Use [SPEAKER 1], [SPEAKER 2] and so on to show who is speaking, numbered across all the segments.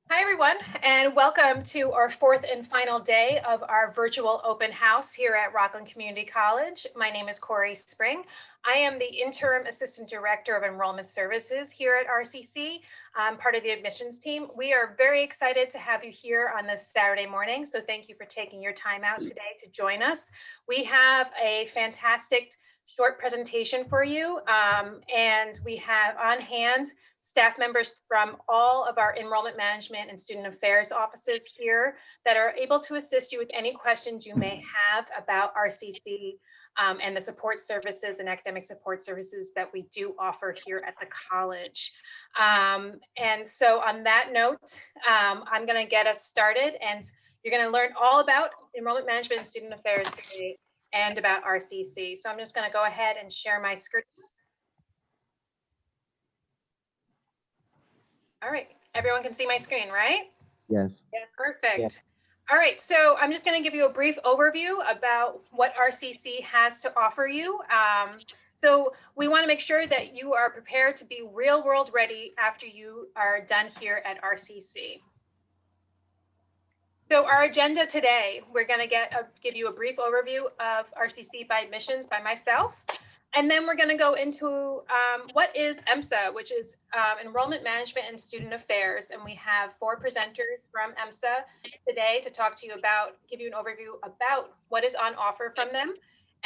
[SPEAKER 1] Hi, everyone, and welcome to our fourth and final day of our virtual open house here at Rockland Community College. My name is Corey Spring. I am the Interim Assistant Director of Enrollment Services here at RCC. I'm part of the admissions team. We are very excited to have you here on this Saturday morning, so thank you for taking your time out today to join us. We have a fantastic short presentation for you, and we have on hand staff members from all of our enrollment management and student affairs offices here that are able to assist you with any questions you may have about RCC and the support services and academic support services that we do offer here at the college. And so on that note, I'm going to get us started, and you're going to learn all about enrollment management and student affairs today and about RCC. So I'm just going to go ahead and share my screen. All right, everyone can see my screen, right?
[SPEAKER 2] Yes.
[SPEAKER 1] Yeah, perfect. Yes. All right, so I'm just going to give you a brief overview about what RCC has to offer you. So we want to make sure that you are prepared to be real world ready after you are done here at RCC. So our agenda today, we're going to give you a brief overview of RCC by admissions by myself. And then we're going to go into what is EMSA, which is Enrollment Management and Student Affairs. And we have 4 presenters from EMSA today to talk to you about, give you an overview about what is on offer from them.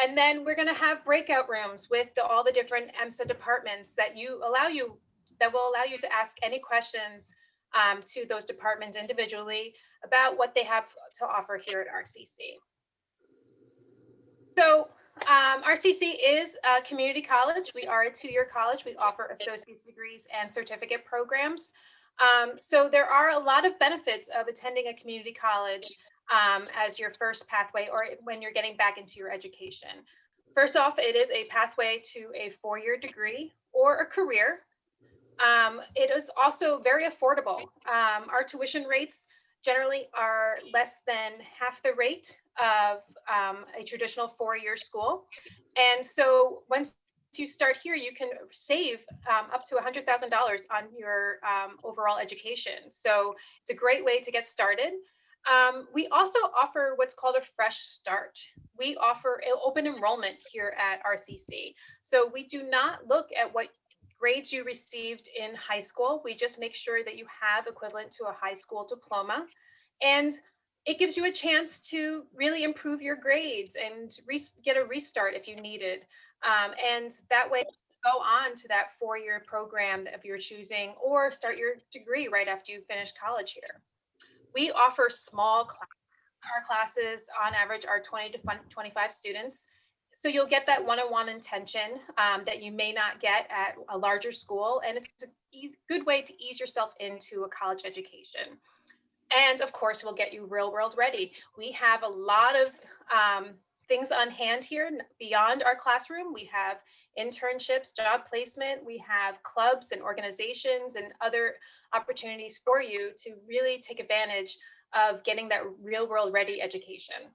[SPEAKER 1] And then we're going to have breakout rooms with all the different EMSA departments that will allow you to ask any questions to those departments individually about what they have to offer here at RCC. So RCC is a community college. We are a 2-year college. We offer associate's degrees and certificate programs. So there are a lot of benefits of attending a community college as your first pathway or when you're getting back into your education. First off, it is a pathway to a 4-year degree or a career. It is also very affordable. Our tuition rates generally are less than half the rate of a traditional 4-year school. And so once you start here, you can save up to $100,000 on your overall education. So it's a great way to get started. We also offer what's called a fresh start. We offer open enrollment here at RCC. So we do not look at what grades you received in high school. We just make sure that you have equivalent to a high school diploma. And it gives you a chance to really improve your grades and get a restart if you needed. And that way, go on to that 4-year program of your choosing or start your degree right after you finish college here. We offer small classes. Our classes on average are 20 to 25 students. So you'll get that one-on-one attention that you may not get at a larger school. And it's a good way to ease yourself into a college education. And of course, we'll get you real world ready. We have a lot of things on hand here beyond our classroom. We have internships, job placement, we have clubs and organizations and other opportunities for you to really take advantage of getting that real world ready education.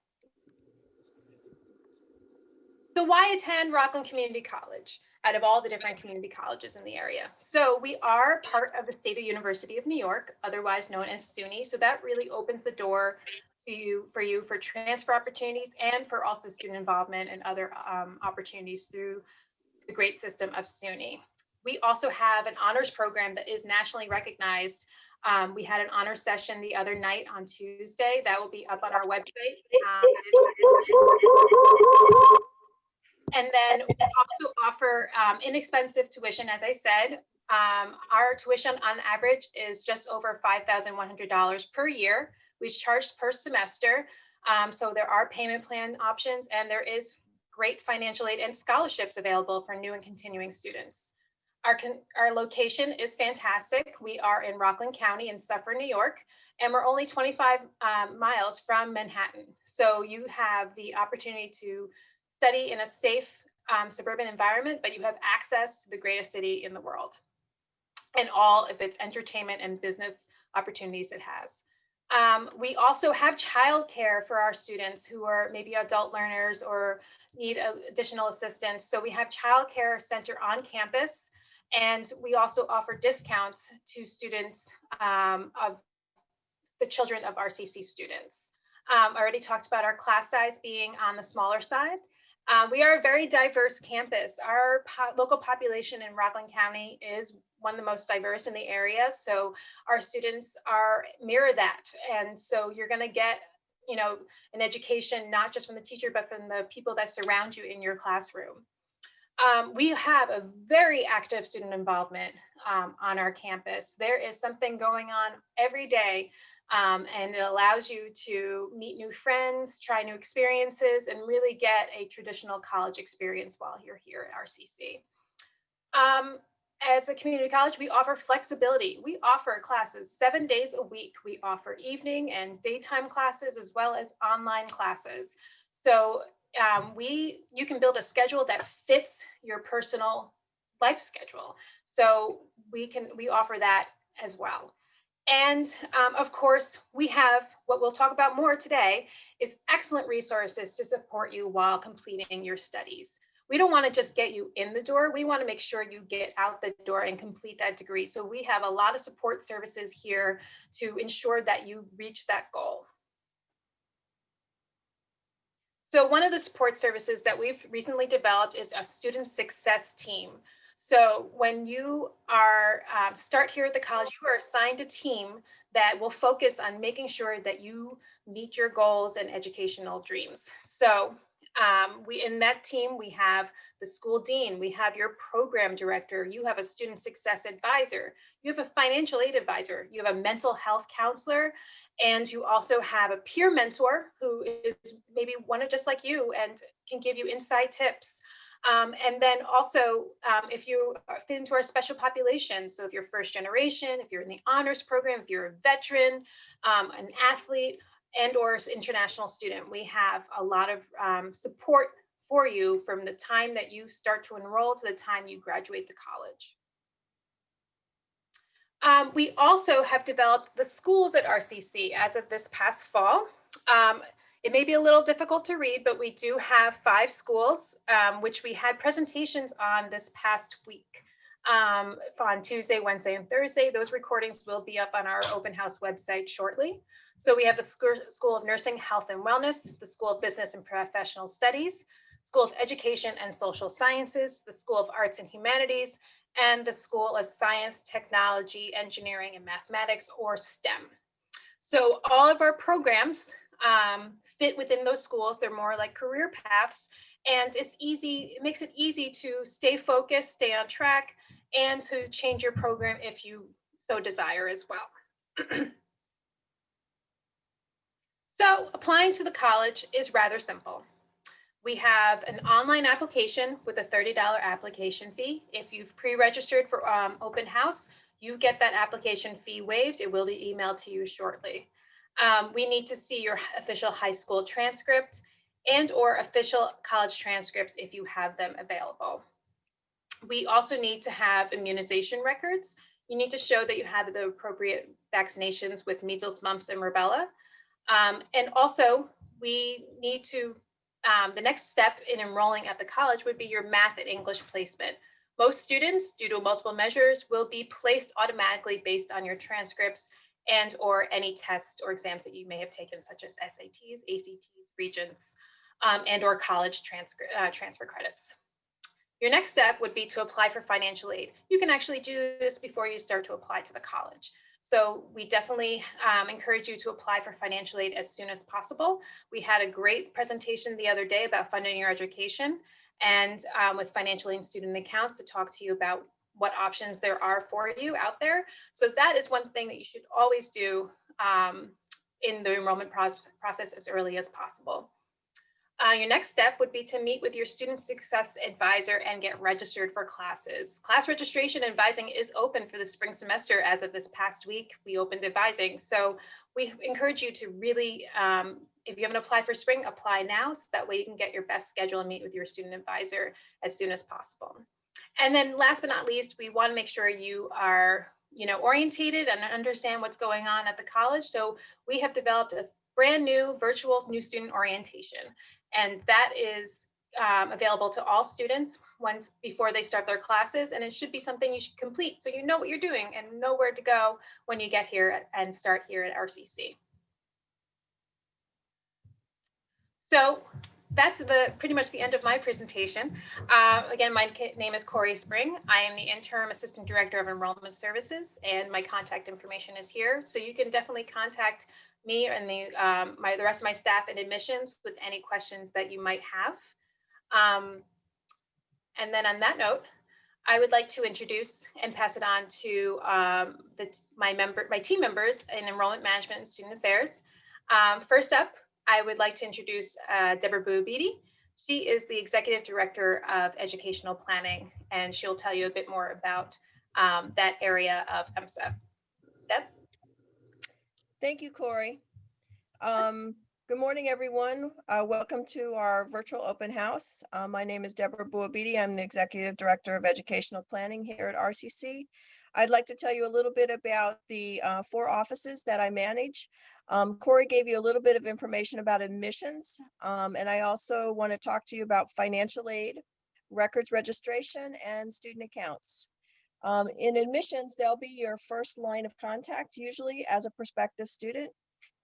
[SPEAKER 1] So why attend Rockland Community College out of all the different community colleges in the area? So we are part of the State University of New York, otherwise known as SUNY. So that really opens the door for you for transfer opportunities and for also student involvement and other opportunities through the great system of SUNY. We also have an honors program that is nationally recognized. We had an honor session the other night on Tuesday. That will be up on our website. And then we also offer inexpensive tuition. As I said, our tuition on average is just over $5,100 per year. We charge per semester. So there are payment plan options, and there is great financial aid and scholarships available for new and continuing students. Our location is fantastic. We are in Rockland County in Suffern, New York, and we're only 25 miles from Manhattan. So you have the opportunity to study in a safe suburban environment, but you have access to the greatest city in the world and all of its entertainment and business opportunities it has. We also have childcare for our students who are maybe adult learners or need additional assistance. So we have childcare center on campus, and we also offer discounts to students of the children of RCC students. I already talked about our class size being on the smaller side. We are a very diverse campus. Our local population in Rockland County is one of the most diverse in the area. So our students mirror that. And so you're going to get, an education, not just from the teacher, but from the people that surround you in your classroom. We have a very active student involvement on our campus. There is something going on every day. And it allows you to meet new friends, try new experiences, and really get a traditional college experience while you're here at RCC. As a community college, we offer flexibility. We offer classes 7 days a week. We offer evening and daytime classes as well as online classes. So you can build a schedule that fits your personal life schedule. So we offer that as well. And of course, we have what we'll talk about more today is excellent resources to support you while completing your studies. We don't want to just get you in the door. We want to make sure you get out the door and complete that degree. So we have a lot of support services here to ensure that you reach that goal. So one of the support services that we've recently developed is a student success team. So when you start here at the college, you are assigned a team that will focus on making sure that you meet your goals and educational dreams. So in that team, we have the school dean, we have your program director, you have a student success advisor, you have a financial aid advisor, you have a mental health counselor, and you also have a peer mentor who is maybe just like you and can give you inside tips. And then also, if you fit into our special population, so if you're first generation, if you're in the honors program, if you're a veteran, an athlete, and or international student, we have a lot of support for you from the time that you start to enroll to the time you graduate the college. We also have developed the schools at RCC as of this past fall. It may be a little difficult to read, but we do have 5 schools, which we had presentations on this past week. On Tuesday, Wednesday, and Thursday. Those recordings will be up on our open house website shortly. So we have the School of Nursing, Health and Wellness, the School of Business and Professional Studies, School of Education and Social Sciences, the School of Arts and Humanities, and the School of Science, Technology, Engineering, and Mathematics, or STEM. So all of our programs fit within those schools. They're more like career paths, and it makes it easy to stay focused, stay on track, and to change your program if you so desire as well. So applying to the college is rather simple. We have an online application with a $30 application fee. If you've pre-registered for open house, you get that application fee waived. It will be emailed to you shortly. We need to see your official high school transcript and or official college transcripts if you have them available. We also need to have immunization records. You need to show that you had the appropriate vaccinations with measles, mumps, and rubella. And also, we need to, the next step in enrolling at the college would be your math and English placement. Most students, due to multiple measures, will be placed automatically based on your transcripts and or any tests or exams that you may have taken, such as SATs, ACTs, Regents, and or college transfer credits. Your next step would be to apply for financial aid. You can actually do this before you start to apply to the college. So we definitely encourage you to apply for financial aid as soon as possible. We had a great presentation the other day about funding your education and with financial aid and student accounts to talk to you about what options there are for you out there. So that is one thing that you should always do in the enrollment process as early as possible. Your next step would be to meet with your student success advisor and get registered for classes. Class registration advising is open for the spring semester. As of this past week, we opened advising. So we encourage you to really, if you haven't applied for spring, apply now. So that way you can get your best schedule and meet with your student advisor as soon as possible. And then last but not least, we want to make sure you are, orientated and understand what's going on at the college. So we have developed a brand new virtual new student orientation. And that is available to all students once before they start their classes, and it should be something you should complete so you know what you're doing and know where to go when you get here and start here at RCC. So that's pretty much the end of my presentation. Again, my name is Corey Spring. I am the Interim Assistant Director of Enrollment Services, and my contact information is here. So you can definitely contact me and the rest of my staff in admissions with any questions that you might have. And then on that note, I would like to introduce and pass it on to my team members in Enrollment Management and Student Affairs. First up, I would like to introduce Deborah Buabidi. She is the Executive Director of Educational Planning, and she'll tell you a bit more about that area of EMSA. Deb?
[SPEAKER 2] Thank you, Corey. Good morning, everyone. Welcome to our virtual open house. My name is Deborah Buabidi. I'm the Executive Director of Educational Planning here at RCC. I'd like to tell you a little bit about the 4 offices that I manage. Corey gave you a little bit of information about admissions, and I also want to talk to you about financial aid, records registration, and student accounts. In admissions, they'll be your first line of contact, usually as a prospective student.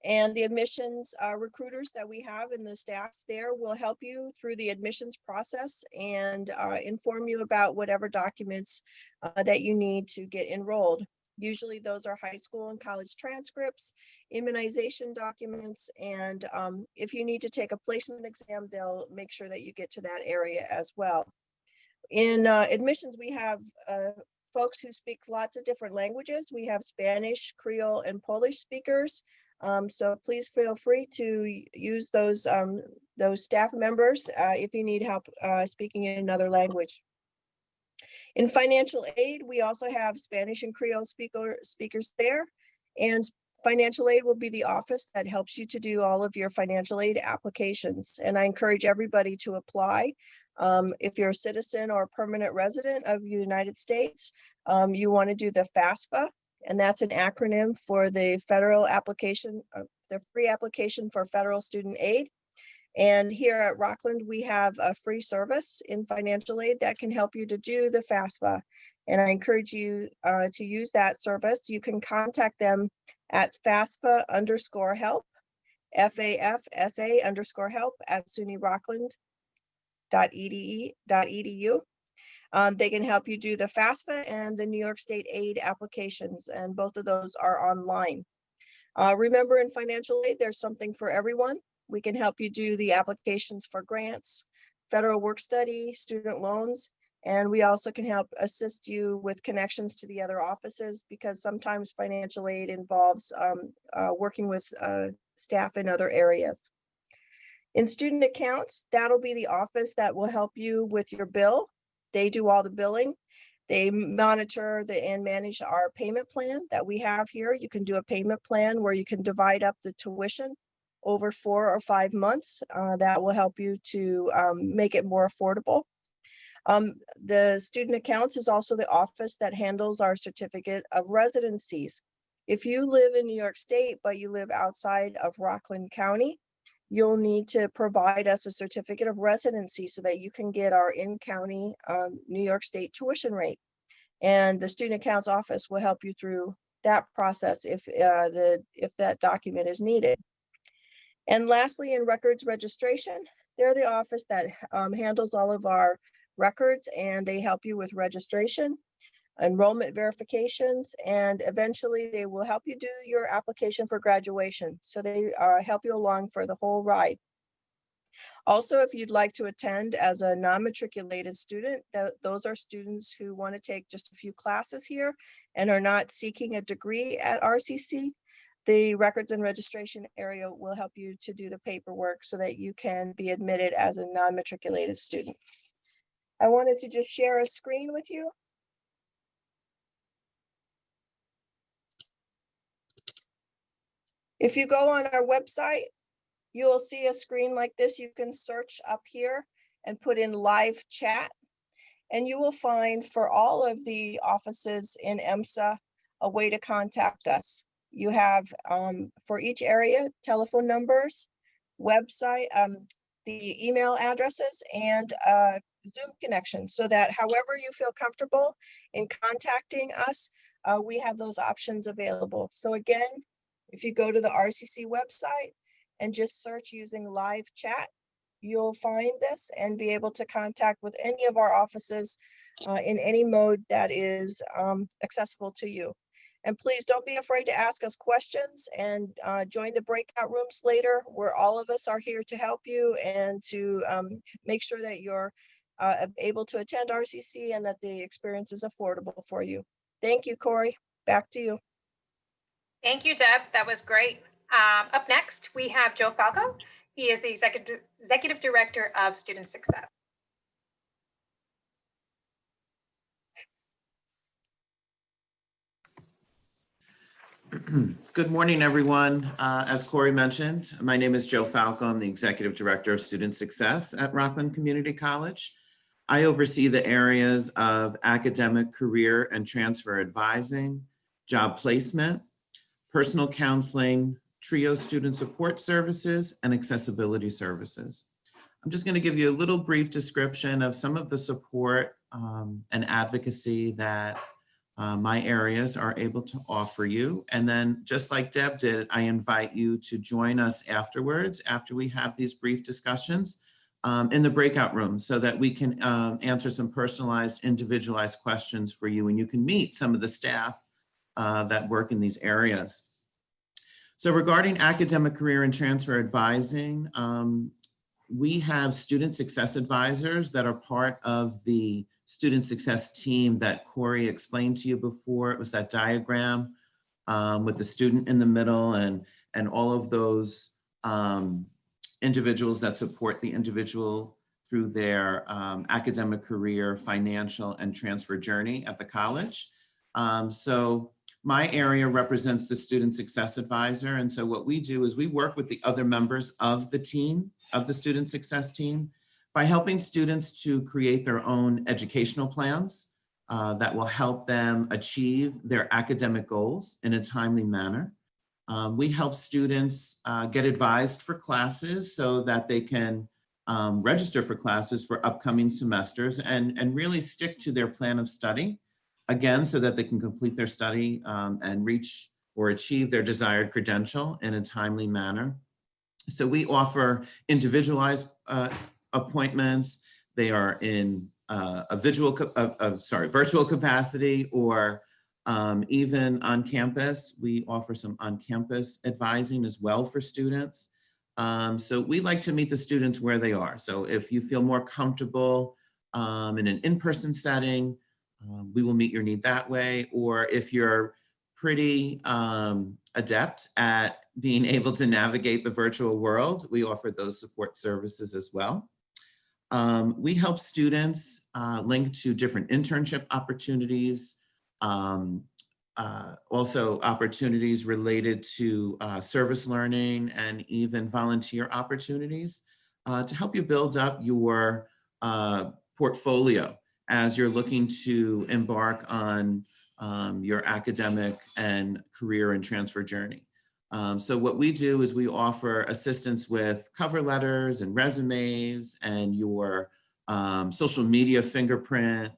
[SPEAKER 2] And the admissions recruiters that we have in the staff there will help you through the admissions process and inform you about whatever documents that you need to get enrolled. Usually those are high school and college transcripts, immunization documents, and if you need to take a placement exam, they'll make sure that you get to that area as well. In admissions, we have folks who speak lots of different languages. We have Spanish, Creole, and Polish speakers. So please feel free to use those staff members if you need help speaking in another language. In financial aid, we also have Spanish and Creole speakers there, and financial aid will be the office that helps you to do all of your financial aid applications. And I encourage everybody to apply. If you're a citizen or a permanent resident of the United States, you want to do the FAFSA. And that's an acronym for the federal application, the free application for federal student aid. And here at Rockland, we have a free service in financial aid that can help you to do the FAFSA. And I encourage you to use that service. You can contact them at FAFSA_help, FAFSA_help at sunyrockland.edu. They can help you do the FAFSA and the New York State aid applications, and both of those are online. Remember, in financial aid, there's something for everyone. We can help you do the applications for grants, federal work study, student loans, and we also can help assist you with connections to the other offices, because sometimes financial aid involves working with staff in other areas. In student accounts, that'll be the office that will help you with your bill. They do all the billing. They monitor and manage our payment plan that we have here. You can do a payment plan where you can divide up the tuition over 4 or 5 months. That will help you to make it more affordable. The student accounts is also the office that handles our certificate of residencies. If you live in New York State, but you live outside of Rockland County, you'll need to provide us a certificate of residency so that you can get our in-county New York State tuition rate. And the student accounts office will help you through that process if that document is needed. And lastly, in records registration, they're the office that handles all of our records, and they help you with registration, enrollment verifications, and eventually they will help you do your application for graduation. So they help you along for the whole ride. Also, if you'd like to attend as a non-matriculated student, those are students who want to take just a few classes here and are not seeking a degree at RCC, the records and registration area will help you to do the paperwork so that you can be admitted as a non-matriculated student. I wanted to just share a screen with you. If you go on our website, you will see a screen like this. You can search up here and put in live chat, and you will find for all of the offices in EMSA a way to contact us. You have for each area telephone numbers, website, the email addresses, and Zoom connection, so that however you feel comfortable in contacting us, we have those options available. So again, if you go to the RCC website and just search using live chat, you'll find this and be able to contact with any of our offices in any mode that is accessible to you. And please don't be afraid to ask us questions, and join the breakout rooms later, where all of us are here to help you and to make sure that you're able to attend RCC and that the experience is affordable for you. Thank you, Corey. Back to you.
[SPEAKER 1] Thank you, Deb. That was great. Up next, we have Joe Falco. He is the Executive Director of Student Success.
[SPEAKER 3] Good morning, everyone. As Corey mentioned, my name is Joe Falco. I'm the Executive Director of Student Success at Rockland Community College. I oversee the areas of academic, career, and transfer advising, job placement, personal counseling, TRIO student support services, and accessibility services. I'm just going to give you a little brief description of some of the support and advocacy that my areas are able to offer you. And then, just like Deb did, I invite you to join us afterwards, after we have these brief discussions in the breakout room, so that we can answer some personalized, individualized questions for you, and you can meet some of the staff that work in these areas. So regarding academic, career, and transfer advising, we have student success advisors that are part of the student success team that Corey explained to you before. It was that diagram with the student in the middle and all of those individuals that support the individual through their academic, career, financial, and transfer journey at the college. So my area represents the student success advisor. And so what we do is we work with the other members of the team, of the student success team, by helping students to create their own educational plans that will help them achieve their academic goals in a timely manner. We help students get advised for classes so that they can register for classes for upcoming semesters and really stick to their plan of study, again, so that they can complete their study and reach or achieve their desired credential in a timely manner. So we offer individualized appointments. They are in a virtual capacity, or even on campus. We offer some on-campus advising as well for students. So we like to meet the students where they are. So if you feel more comfortable in an in-person setting, we will meet your need that way. Or if you're pretty adept at being able to navigate the virtual world, we offer those support services as well. We help students link to different internship opportunities, also opportunities related to service learning and even volunteer opportunities to help you build up your portfolio as you're looking to embark on your academic and career and transfer journey. So what we do is we offer assistance with cover letters and resumes and your social media fingerprint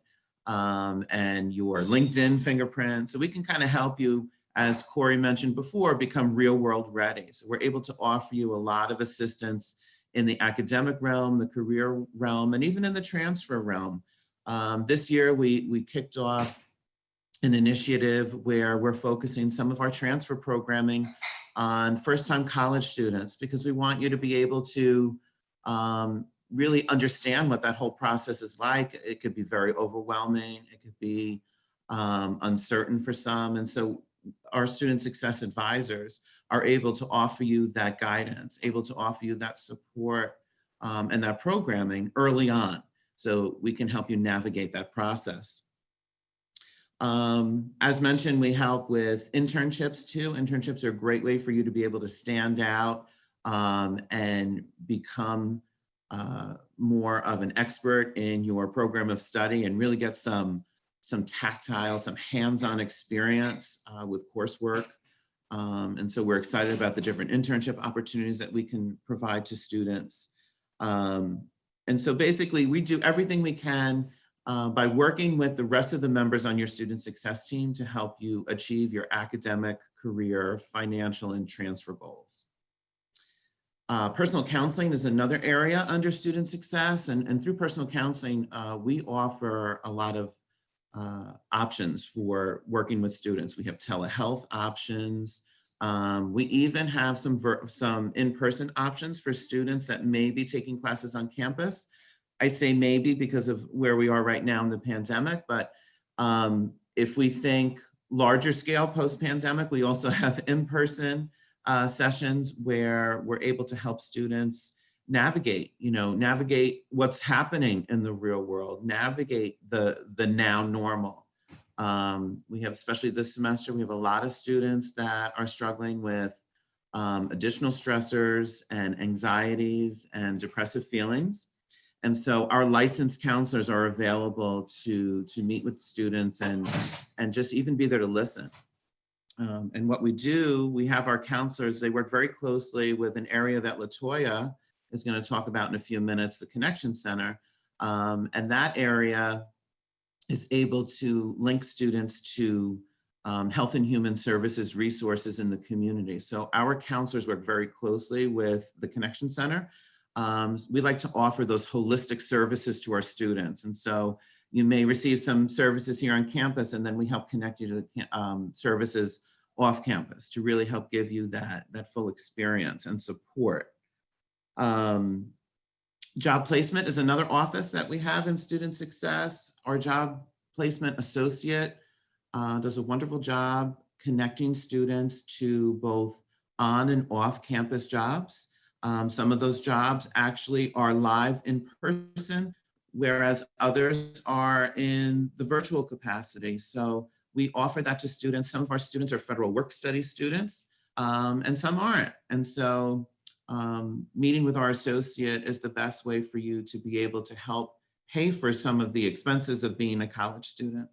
[SPEAKER 3] and your LinkedIn fingerprint. So we can kind of help you, as Corey mentioned before, become real world ready. So we're able to offer you a lot of assistance in the academic realm, the career realm, and even in the transfer realm. This year we kicked off an initiative where we're focusing some of our transfer programming on first-time college students, because we want you to be able to really understand what that whole process is like. It could be very overwhelming. It could be uncertain for some. And so our student success advisors are able to offer you that guidance, able to offer you that support and that programming early on, so we can help you navigate that process. As mentioned, we help with internships too. Internships are a great way for you to be able to stand out and become more of an expert in your program of study and really get some tactile, some hands-on experience with coursework. And so we're excited about the different internship opportunities that we can provide to students. And so basically we do everything we can by working with the rest of the members on your student success team to help you achieve your academic, career, financial, and transfer goals. Personal counseling is another area under student success, and through personal counseling, we offer a lot of options for working with students. We have telehealth options. We even have some in-person options for students that may be taking classes on campus. I say maybe because of where we are right now in the pandemic, but if we think larger scale post-pandemic, we also have in-person sessions where we're able to help students navigate what's happening in the real world, navigate the now normal. We have, especially this semester, we have a lot of students that are struggling with additional stressors and anxieties and depressive feelings. And so our licensed counselors are available to meet with students and just even be there to listen. And what we do, we have our counselors, they work very closely with an area that LaToya is going to talk about in a few minutes, the Connection Center. And that area is able to link students to health and human services resources in the community. So our counselors work very closely with the Connection Center. We like to offer those holistic services to our students. And so you may receive some services here on campus, and then we help connect you to services off campus to really help give you that full experience and support. Job placement is another office that we have in student success. Our job placement associate does a wonderful job connecting students to both on and off campus jobs. Some of those jobs actually are live in person, whereas others are in the virtual capacity. So we offer that to students. Some of our students are federal work study students, and some aren't. And so meeting with our associate is the best way for you to be able to help pay for some of the expenses of being a college student,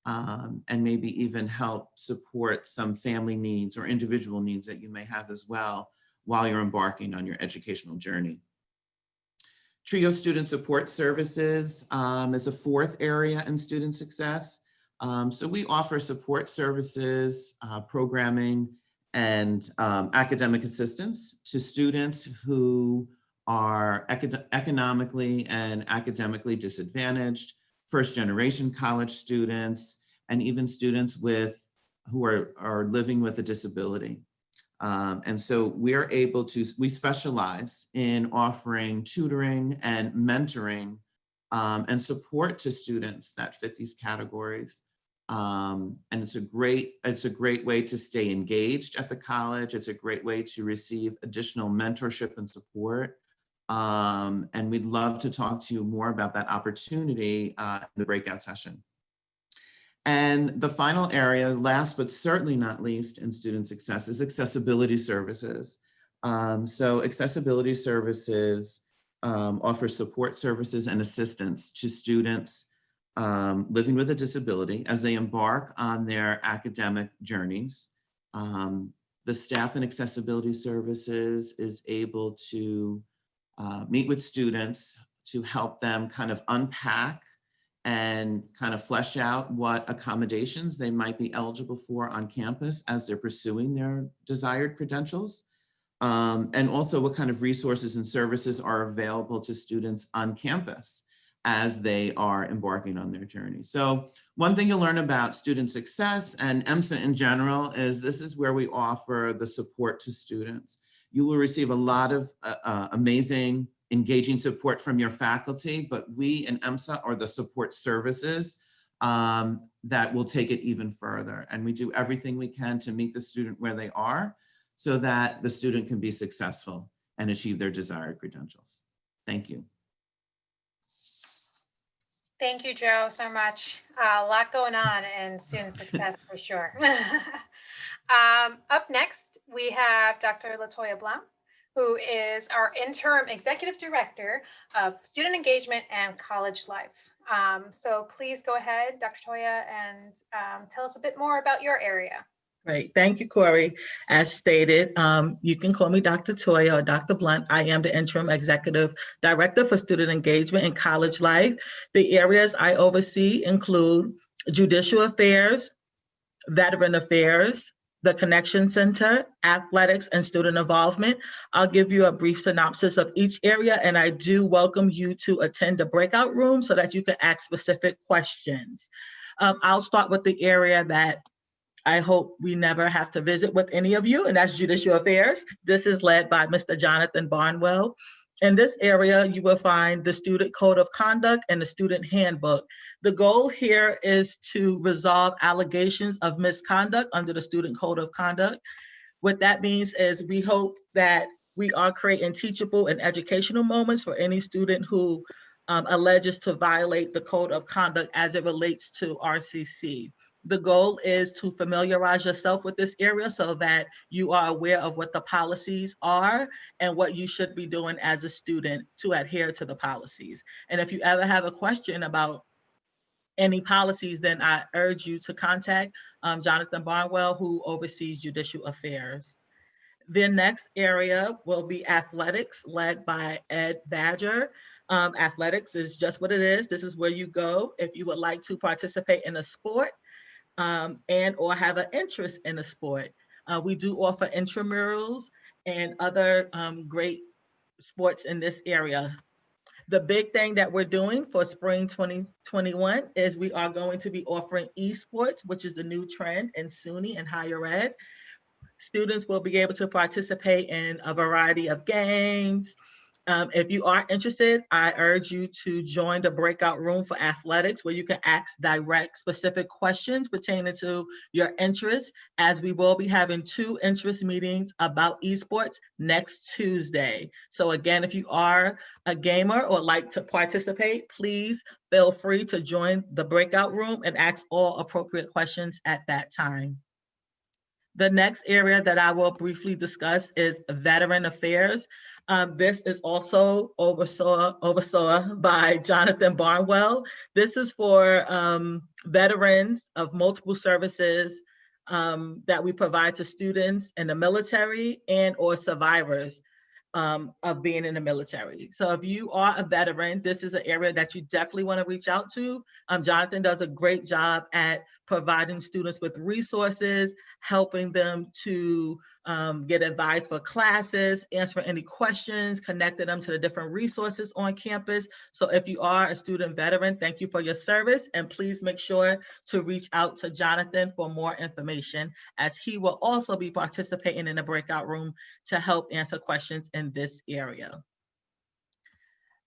[SPEAKER 3] and maybe even help support some family needs or individual needs that you may have as well while you're embarking on your educational journey. TRIO Student Support Services is a fourth area in student success. So we offer support services, programming, and academic assistance to students who are economically and academically disadvantaged, first-generation college students, and even students who are living with a disability. And so we specialize in offering tutoring and mentoring and support to students that fit these categories. And it's a great way to stay engaged at the college. It's a great way to receive additional mentorship and support. And we'd love to talk to you more about that opportunity in the breakout session. And the final area, last but certainly not least in student success, is accessibility services. So accessibility services offer support services and assistance to students living with a disability as they embark on their academic journeys. The staff in accessibility services is able to meet with students to help them kind of unpack and kind of flesh out what accommodations they might be eligible for on campus as they're pursuing their desired credentials. And also what kind of resources and services are available to students on campus as they are embarking on their journey. So one thing you'll learn about student success and EMSA in general is this is where we offer the support to students. You will receive a lot of amazing, engaging support from your faculty, but we in EMSA are the support services that will take it even further. And we do everything we can to meet the student where they are so that the student can be successful and achieve their desired credentials. Thank you.
[SPEAKER 1] Thank you, Joe, so much. A lot going on in student success for sure. Up next, we have Dr. LaToya Blanc, who is our interim executive director of student engagement and college life. So please go ahead, Dr. Toya, and tell us a bit more about your area.
[SPEAKER 4] Great. Thank you, Corey. As stated, you can call me Dr. Toya or Dr. Blunt. I am the Interim Executive Director for Student Engagement in College Life. The areas I oversee include Judicial Affairs, Veteran Affairs, the Connection Center, Athletics, and Student Involvement. I'll give you a brief synopsis of each area, and I do welcome you to attend the breakout room so that you can ask specific questions. I'll start with the area that I hope we never have to visit with any of you, and that's Judicial Affairs. This is led by Mr. Jonathan Barnwell. In this area, you will find the Student Code of Conduct and the Student Handbook. The goal here is to resolve allegations of misconduct under the Student Code of Conduct. What that means is we hope that we are creating teachable and educational moments for any student who alleges to violate the Code of Conduct as it relates to RCC. The goal is to familiarize yourself with this area so that you are aware of what the policies are and what you should be doing as a student to adhere to the policies. And if you ever have a question about any policies, then I urge you to contact Jonathan Barnwell, who oversees Judicial Affairs. The next area will be athletics, led by Ed Badger. Athletics is just what it is. This is where you go if you would like to participate in a sport and or have an interest in a sport. We do offer intramurals and other great sports in this area. The big thing that we're doing for spring 2021 is we are going to be offering esports, which is the new trend in SUNY and higher ed. Students will be able to participate in a variety of games. If you are interested, I urge you to join the breakout room for athletics, where you can ask direct specific questions pertaining to your interests, as we will be having 2 interest meetings about esports next Tuesday. So again, if you are a gamer or like to participate, please feel free to join the breakout room and ask all appropriate questions at that time. The next area that I will briefly discuss is Veteran Affairs. This is also oversaw by Jonathan Barnwell. This is for veterans of multiple services that we provide to students in the military and or survivors of being in the military. So if you are a veteran, this is an area that you definitely want to reach out to. Jonathan does a great job at providing students with resources, helping them to get advice for classes, answering any questions, connecting them to the different resources on campus. So if you are a student veteran, thank you for your service, and please make sure to reach out to Jonathan for more information, as he will also be participating in the breakout room to help answer questions in this area.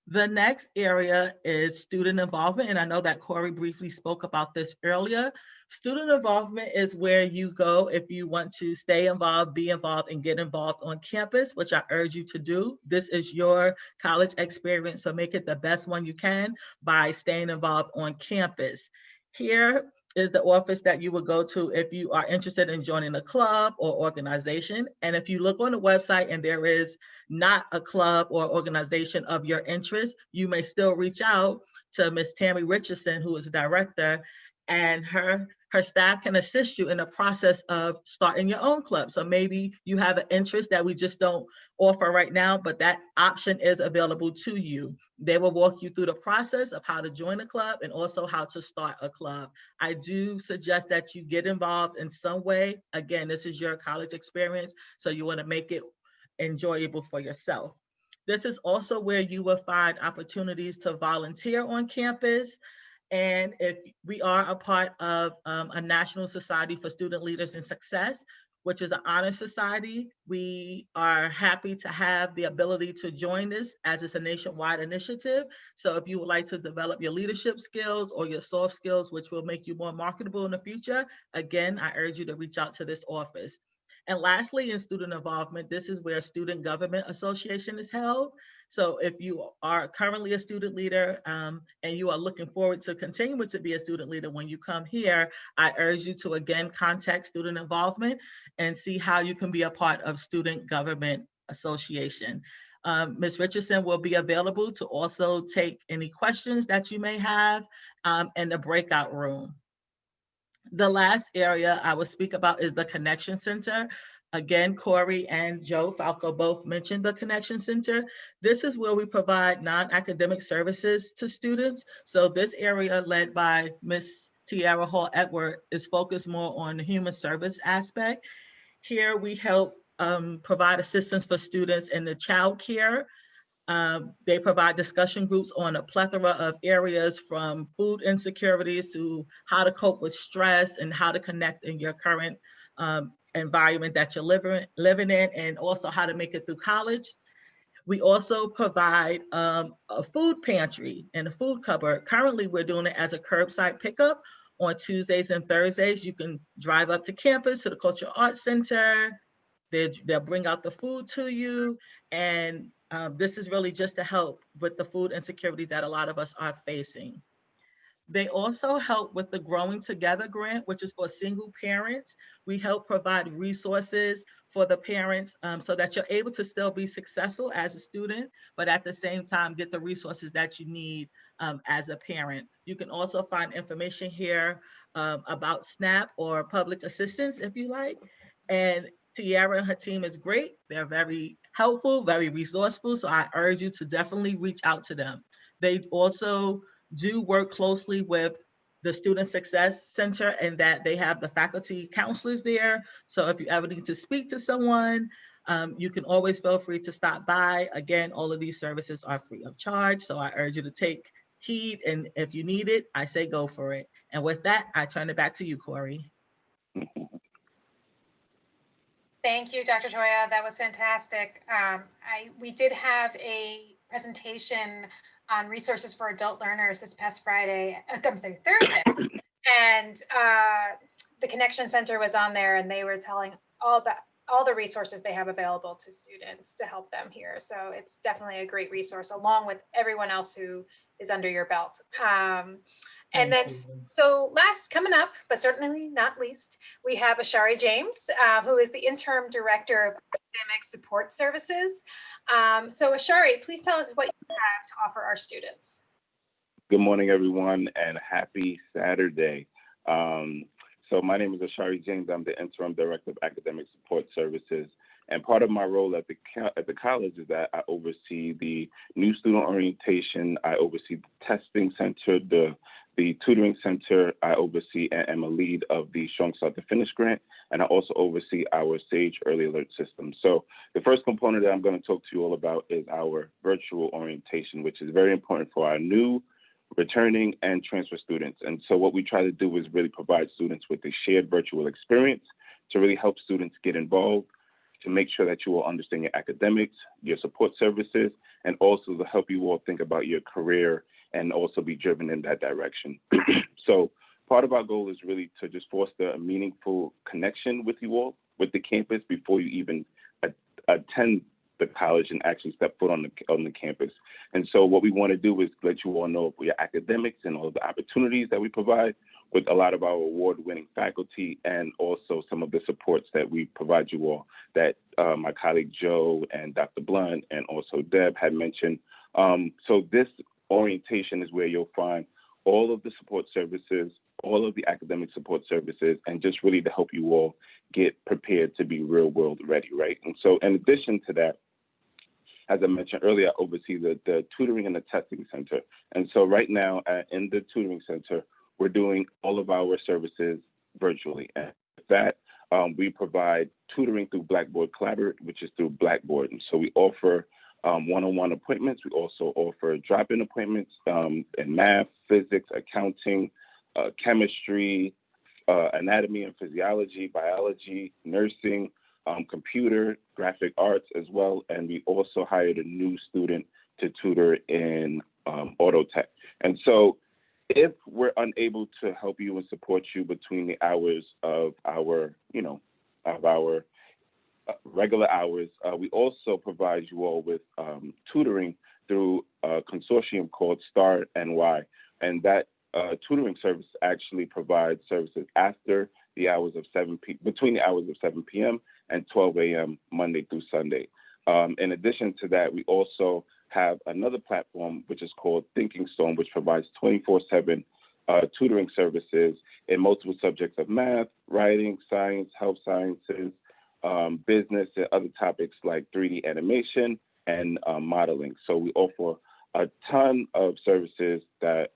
[SPEAKER 4] The next area is student involvement, and I know that Corey briefly spoke about this earlier. Student involvement is where you go if you want to stay involved, be involved, and get involved on campus, which I urge you to do. This is your college experience, so make it the best one you can by staying involved on campus. Here is the office that you would go to if you are interested in joining a club or organization. And if you look on the website and there is not a club or organization of your interest, you may still reach out to Ms. Tammy Richardson, who is the director, and her staff can assist you in the process of starting your own club. So maybe you have an interest that we just don't offer right now, but that option is available to you. They will walk you through the process of how to join a club and also how to start a club. I do suggest that you get involved in some way. Again, this is your college experience, so you want to make it enjoyable for yourself. This is also where you will find opportunities to volunteer on campus. And if we are a part of a National Society for Student Leaders in Success, which is an honor society, we are happy to have the ability to join this, as it's a nationwide initiative. So if you would like to develop your leadership skills or your soft skills, which will make you more marketable in the future, again, I urge you to reach out to this office. And lastly, in student involvement, this is where Student Government Association is held. So if you are currently a student leader and you are looking forward to continuing to be a student leader when you come here, I urge you to again contact Student Involvement and see how you can be a part of Student Government Association. Ms. Richardson will be available to also take any questions that you may have in the breakout room. The last area I will speak about is the Connection Center. Again, Corey and Joe Falco both mentioned the Connection Center. This is where we provide non-academic services to students. So this area, led by Ms. Tiara Hall Edward, is focused more on the human service aspect. Here we help provide assistance for students in the child care. They provide discussion groups on a plethora of areas, from food insecurities to how to cope with stress and how to connect in your current environment that you're living in, and also how to make it through college. We also provide a food pantry and a food cupboard. Currently, we're doing it as a curbside pickup on Tuesdays and Thursdays. You can drive up to campus, to the Cultural Arts Center. They'll bring out the food to you. And this is really just to help with the food insecurity that a lot of us are facing. They also help with the Growing Together grant, which is for single parents. We help provide resources for the parents so that you're able to still be successful as a student, but at the same time, get the resources that you need as a parent. You can also find information here about SNAP or public assistance if you like. And Tiara and her team is great. They're very helpful, very resourceful. So I urge you to definitely reach out to them. They also do work closely with the Student Success Center, and that they have the faculty counselors there. So if you ever need to speak to someone, you can always feel free to stop by. Again, all of these services are free of charge. So I urge you to take heed. And if you need it, I say go for it. And with that, I turn it back to you, Corey.
[SPEAKER 1] Thank you, Dr. Toya. That was fantastic. We did have a presentation on resources for adult learners this past Thursday. And the Connection Center was on there, and they were telling all the resources they have available to students to help them here. So it's definitely a great resource, along with everyone else who is under your belt. And then, so last, coming up, but certainly not least, we have Ashari James, who is the Interim Director of Academic Support Services. So Ashari, please tell us what you have to offer our students.
[SPEAKER 5] Good morning, everyone, and happy Saturday. So my name is Ashari James. I'm the Interim Director of Academic Support Services. And part of my role at the college is that I oversee the new student orientation. I oversee the testing center, the tutoring center. I oversee and am a lead of the Strong Start to Finish grant. And I also oversee our SAGE early alert system. So the first component that I'm going to talk to you all about is our virtual orientation, which is very important for our new, returning, and transfer students. And so what we try to do is really provide students with a shared virtual experience to really help students get involved, to make sure that you all understand your academics, your support services, and also to help you all think about your career and also be driven in that direction. So part of our goal is really to just foster a meaningful connection with you all, with the campus, before you even attend the college and actually step foot on the campus. And so what we want to do is let you all know your academics and all the opportunities that we provide with a lot of our award-winning faculty, and also some of the supports that we provide you all that my colleague Joe and Dr. Blunt and also Deb had mentioned. So this orientation is where you'll find all of the support services, all of the academic support services, and just really to help you all get prepared to be real world ready, right? And so in addition to that, as I mentioned earlier, I oversee the tutoring and the testing center. And so right now in the tutoring center, we're doing all of our services virtually. And with that, we provide tutoring through Blackboard Collaborate, which is through Blackboard. And so we offer one-on-one appointments. We also offer drop-in appointments in math, physics, accounting, chemistry, anatomy and physiology, biology, nursing, computer, graphic arts as well. And we also hired a new student to tutor in auto tech. And so if we're unable to help you and support you between the hours of our, regular hours, we also provide you all with tutoring through a consortium called STAR NY. And that tutoring service actually provides services after the hours of between the hours of 7 p.m. and 12 a.m. Monday through Sunday. In addition to that, we also have another platform which is called Thinking Stone, which provides 24/7 tutoring services in multiple subjects of math, writing, science, health sciences, business, and other topics like 3D animation and modeling. So we offer a ton of services that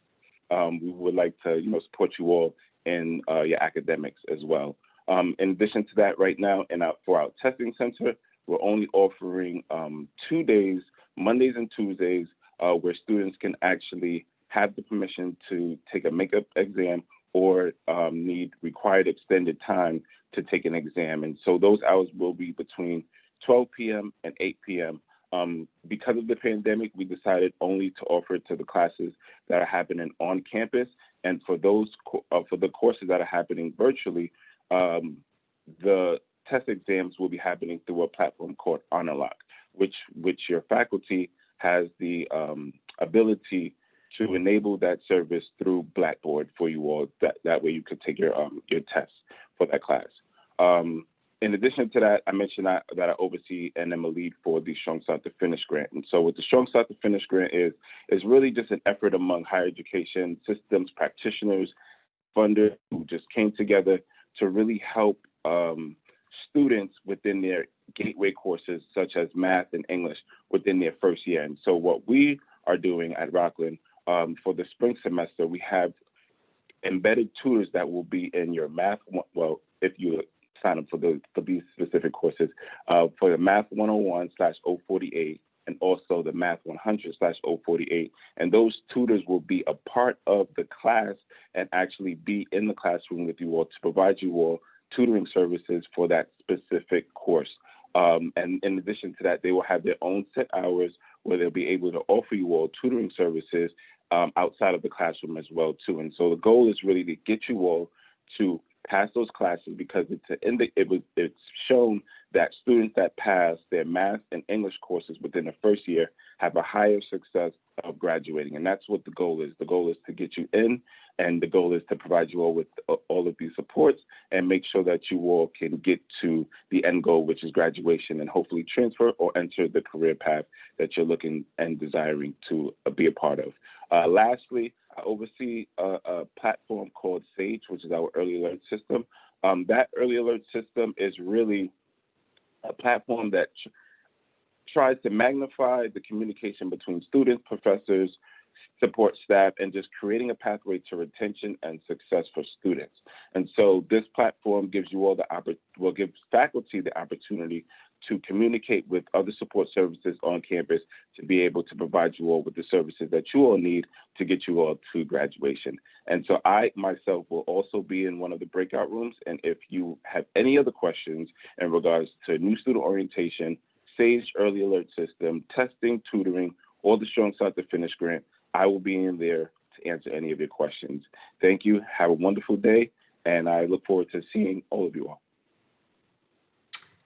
[SPEAKER 5] we would like to, support you all in your academics as well. In addition to that, right now, for our testing center, we're only offering 2 days, Mondays and Tuesdays, where students can actually have the permission to take a makeup exam or need required extended time to take an exam. And so those hours will be between 12 p.m. and 8 p.m. Because of the pandemic, we decided only to offer it to the classes that are happening on campus. And for the courses that are happening virtually, the test exams will be happening through a platform called Honor, which your faculty has the ability to enable that service through Blackboard for you all. That way you could take your tests for that class. In addition to that, I mentioned that I oversee and am a lead for the Strong Start to Finish grant. And so what the Strong Start to Finish grant is really just an effort among higher education systems practitioners, funders who just came together to really help students within their gateway courses, such as math and English, within their first year. And so what we are doing at Rockland for the spring semester, we have embedded tutors that will be in your math, well, if you sign up for these specific courses, for the Math 101/048 and also the Math 100/048. And those tutors will be a part of the class and actually be in the classroom with you all to provide you all tutoring services for that specific course. And in addition to that, they will have their own set hours where they'll be able to offer you all tutoring services outside of the classroom as well too. And so the goal is really to get you all to pass those classes, because it's shown that students that pass their math and English courses within the first year have a higher success of graduating. And that's what the goal is. The goal is to get you in, and the goal is to provide you all with all of these supports and make sure that you all can get to the end goal, which is graduation, and hopefully transfer or enter the career path that you're looking and desiring to be a part of. Lastly, I oversee a platform called SAGE, which is our early alert system. That early alert system is really a platform that tries to magnify the communication between students, professors, support staff, and just creating a pathway to retention and success for students. And so this platform gives you all gives faculty the opportunity to communicate with other support services on campus to be able to provide you all with the services that you all need to get you all to graduation. And so I myself will also be in one of the breakout rooms. And if you have any other questions in regards to new student orientation, SAGE early alert system, testing, tutoring, or the Strong Start to Finish grant, I will be in there to answer any of your questions. Thank you. Have a wonderful day. And I look forward to seeing all of you all.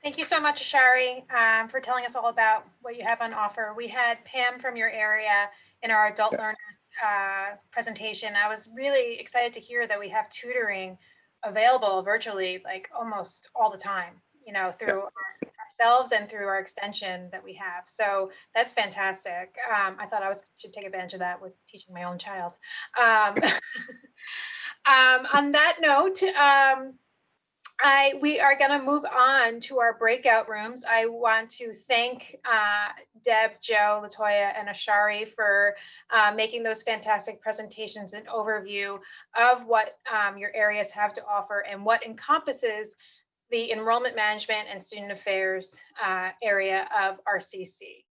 [SPEAKER 1] Thank you so much, Ashari, for telling us all about what you have on offer. We had Pam from your area in our adult learners presentation. I was really excited to hear that we have tutoring available virtually, like almost all the time, through ourselves and through our extension that we have. So that's fantastic. I thought I should take advantage of that with teaching my own child. On that note, we are going to move on to our breakout rooms. I want to thank Deb, Joe, Latoya, and Ashari for making those fantastic presentations and overview of what your areas have to offer and what encompasses the enrollment management and student affairs area of RCC.